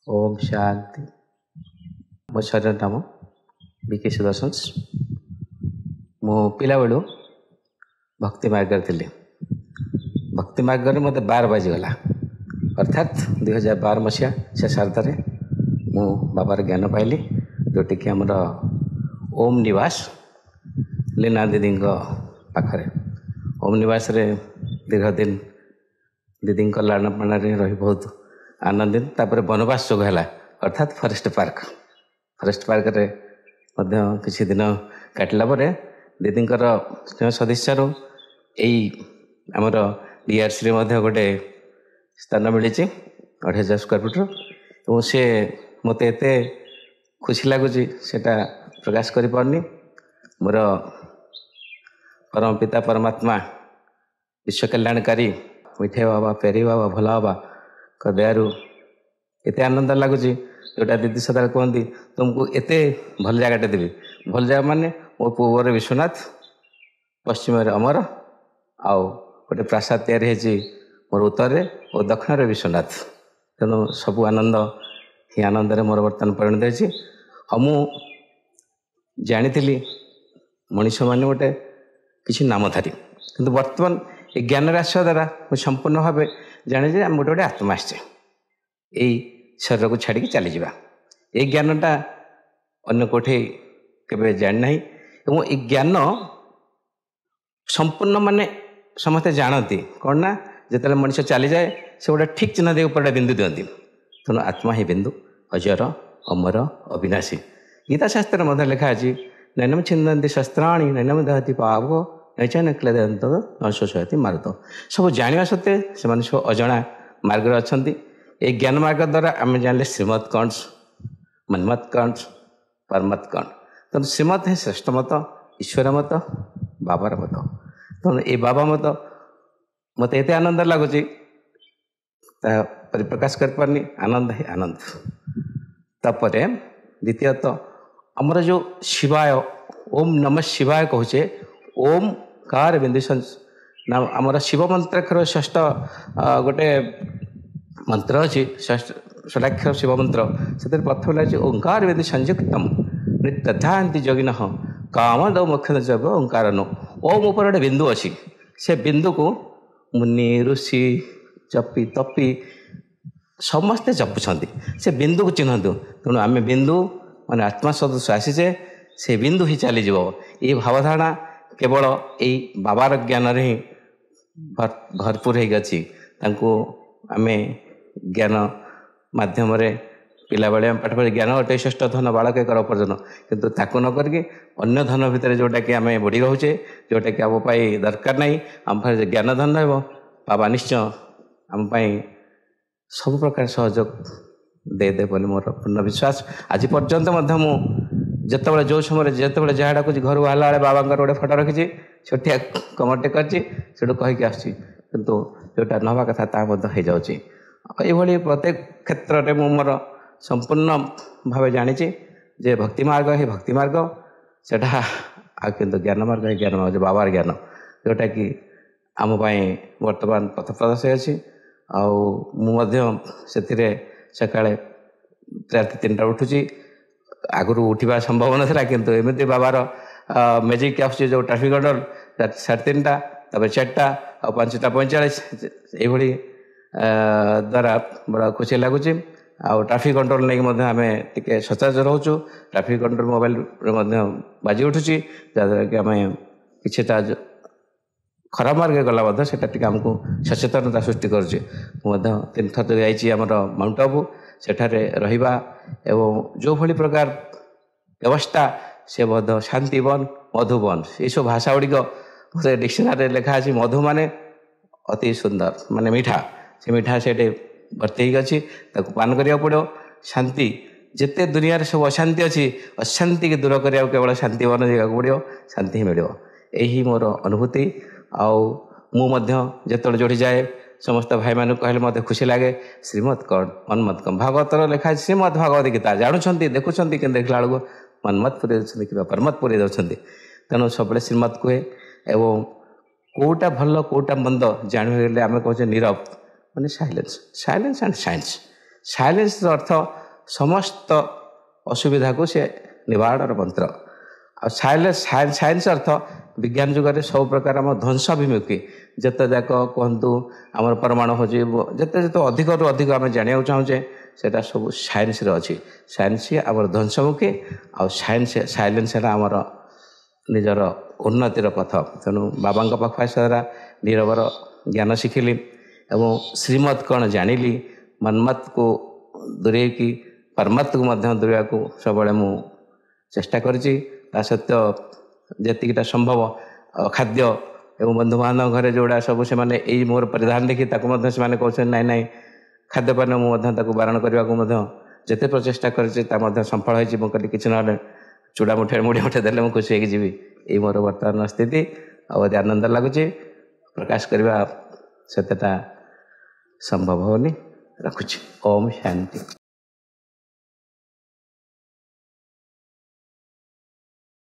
ओम शांति। मो शरीर नाम बीके सुदर्शन। मु पिला बेलू भक्ति मार्ग थी। भक्ति मार्ग में मत 12 बाजीगला अर्थात 2012 मसीहा शेषार्धे मु बाबार ज्ञान पाइली, जोटि कि आमर ओम निवास लीना दीदी पाखरे। ओम निवास रे दीर्घ दिन दीदी लाण पाण रही बहुत आनंदित। तापर बनवास जोग है अर्थात फरेस्ट पार्क रे किसी दिन काटला दीदी स्नेह सदस्य आमर डीआरसी गोटे स्थान मिली 2500 स्क्वायर फुट और सी मत एत खुशी लगुच सेटा प्रकाश कर पारनी। मोर परम पिता परमात्मा विश्व कल्याणकारी मिठे बाबा पेरी बाबा भोला बाबा का दयारू एत आनंद लगुच। जोटा दीदी सदा कहती तुमको एत भल जगटे देवी। भल जगह माने मो पूर्व विश्वनाथ, पश्चिम अमर, आउ गोटे प्रासाद तैयारी मोर उत्तर और दक्षिण विश्वनाथ। तेणु सबू आनंद ही आनंद मोर बर्तमान परिणत हो। मु जानी मनीष मैंने गोटे किसी नामधारी, किंतु बर्तमान ये ज्ञान आसवा द्वारा मुझे संपूर्ण भाव जाने जे गोटे गोटे आत्मा आसचे यही शरीर को छाड़ी चली जावा। ये ज्ञानटा अन्य कोठे केबे जान नहीं। ये ज्ञान संपूर्ण माने समस्ते जानती कौन ना जिते मनुष्य चली जाए से गोटे ठीक चिन्ह दे ऊपर बिंदु दिखती। तेणु आत्मा ही बिंदु, अजर अमर अविनाशी। गीता शास्त्र में लिखा अच्छी नैनम छिंदंती शस्त्राणी नैनम दहती पावक नैचान क्लेदंत न शोषयति मार्ग। सब जाना सत्वे से सब अजना मार्ग अच्छा। ये ज्ञान मार्ग द्वारा आम जान श्रीमत कंस, मन्मत कंस, परमत कंस। तेणु श्रीमत है श्रेष्ठ मत, ईश्वर मत, बाबार मत। तेणु ये बाबा मत मत एत आनंद लगुच परिप्रकाश कर पारनी। आनंद ही आनंद। तापर द्वितीयत आमर जो शिवाय ओम नमः शिवाय कहचे ओम कार बिंदु नाम आमर शिव मंत्राक्षर षष्ठ गोटे मंत्र अच्छी षडाक्षर शिव मंत्र से प्रथम लगे ओंकार बिंदु संयुक्तम तथांति जोगिन कामद मुख्य जब ओंकार नो। ओम ऊपर गोटे बिंदु अच्छी से बिंदु को मुनि ऋषि जपी तपी समस्ते जपुंट से बिंदु को चिन्हतु। तेणु आम बिंदु माने आत्मा सदस्य आसीचे से बिंदु ही चली ये भावधारणा केवल यही बाबार ज्ञान ही भरपूर हो। आम ज्ञान माध्यम पिला बेले पाठ पढ़ी ज्ञान अटे श्रेष्ठ धन बालक कर उपार्जन, किंतु ताकू न करके अन्य धन भितर जोटा कि आम बढ़ी रोचे जोटा कि आम दरकार नहीं। आम पाखे ज्ञान धन रहा बाबा निश्चय आम सब प्रकार सहयोग देदे बोली मोर पूर्ण विश्वास। आज पर्यंत जिते जो समय जिते जहाँ डाक घर बाहर बेले बाबा गोटे फटो रखी छोटिया कमरटे करके कहीकि आसुँच, कितु जोटा नवा कथा ता हो जाए। प्रत्येक क्षेत्र में मोर संपूर्ण भाव जानी जे भक्ति मार्ग ही भक्ति मार्ग सेटा किंतु ज्ञान मार्ग ही ज्ञान मार्ग बाबार ज्ञान जोटा कि आम बर्तमान पथ प्रदर्शक अच्छी। से सका राति 3टा उठुची। आगुरी उठा संभव नाला किंतु एमती बाबार मेजिक आस जो ट्राफिक ऑर्डर 3:30 तापर 4टा और 5:45 ये द्वारा बड़ा खुशी लगुच। ट्राफिक कंट्रोल नहीं आम टे सचेत रोचु। ट्राफिक कंट्रोल मोबाइल बाजी उठुची जहाँद्वारा कि आम किटा खराब मार्ग गला से आमको सचेतनता सृष्टि करुचे। 3 थर जामर माउंट आबू सेठारे रहिबा एवं जो भली प्रकार व्यवस्था से शांतिवन मधुवन ये सब भाषा गुड़िक डिक्शनरी लिखा अच्छी। मधु माने अति सुंदर माने मीठा, से मीठा से भर्ती अच्छी पान करा पड़ो। शांति जिते दुनिया सब अशांति अच्छी अशांति की दूर करा केवल शांतिवन जावाक पड़ो, शांति ही मिल। यही मोर अनुभूति। जिते जोड़ी जाए समस्त भाई मान कहले मत खुशी लगे श्रीमत कौन मन्मत कौन भागवतर लिखा है श्रीमद भागवत गीता जानुंट देखुं कि देखला बेलू मन्मत पुरी कि परमत पुरी दौरान। तेणु सब श्रीमत कहे एवं कौटा भल कौटा मंद जान आम कहे नीरव माने silence. Silence and science. Silence अर्थ समस्त असुविधा को सी निवारण मंत्र आ साइंस अर्थ विज्ञान जुगे सब प्रकार आम ध्वंस अभिमुखी जिते जाक कहतु आम परमाणु हो जिते जिते अधिक रु अधिक आम जाना चाहूचे सेटा सब साइंस अच्छी साइंस आम ध्वंसमुखी आ साइलेंस आमर निजर उन्नतिर पथ तेणु बाबा पाख सारा नीरवर ज्ञान शिखिली एवं श्रीमत कौन जानिली मन्मत को दूरे की परमत को दूरिया को सब मु चेष्टा करी सत्य जीटा संभव खाद्य एवं बंधु बांधव घरे जोड़ा सब से माने यही मोर परिधान देखी से कहते नाई नाई खाद्यपान मुझे बारण करने को जिते प्रचेषा कर सफल हो कि ना चूड़ा मुठे मुड़ी मुठे देले मुझे खुशी होगी जीवी यही मोर बर्तमान स्थिति आदि आनंद लगुच प्रकाश करवा सेटा संभव होनी रखुची ओम शांति।